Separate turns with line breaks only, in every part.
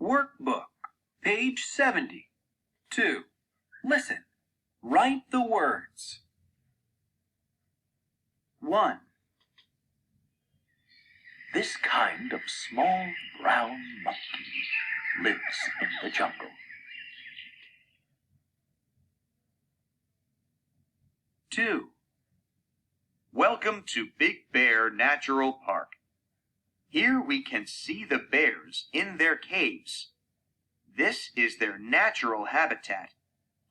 Workbook, page 70. 2. Listen. Write the words. 1.
This kind of small brown monkey lives in the jungle.
2.
Welcome to Big Bear Natural Park. Here we can see the bears in their caves. This is their natural habitat.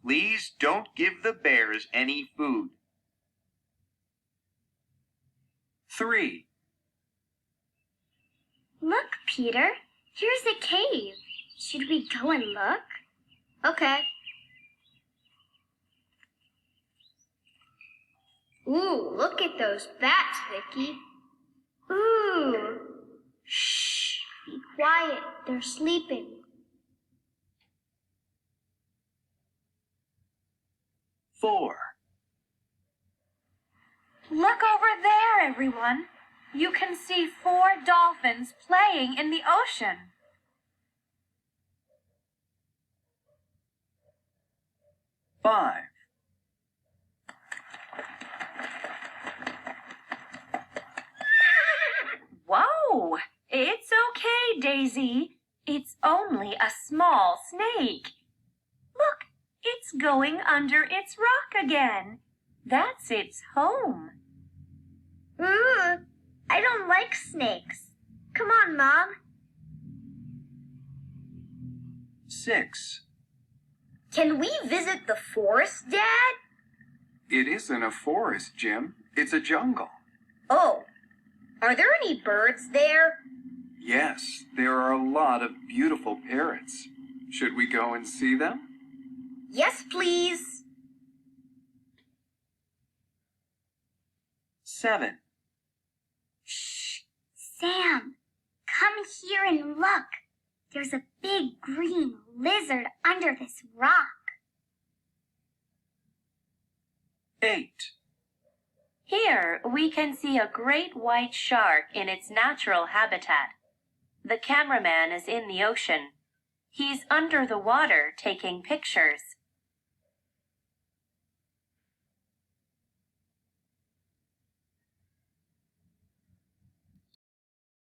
Please don't give the bears any food.
3.
Look, Peter. Here's a cave. Should we go and look? Okay. Ooh, look at those bats, Vicky. Ooh. Shh. Be quiet. They're sleeping.
4.
Look over there, everyone. You can see 4 dolphins playing in the ocean.
5.
Whoa! It's okay, Daisy. It's only a small snake. Look, it's going under its rock again. That's its home.
Ooh, I don't like snakes. Come on, Mom.
6.
Can we visit the forest, Dad?
It isn't a forest, Jim. It's a jungle.
Oh, are there any birds there?
Yes, there are a lot of beautiful parrots. Should we go and see them?
Yes, please.
7.
Shh. Sam, come here and look. There's a big green lizard under this rock.
8.
Here we can see a great white shark in its natural habitat. The cameraman is in the ocean. He's under the water taking pictures.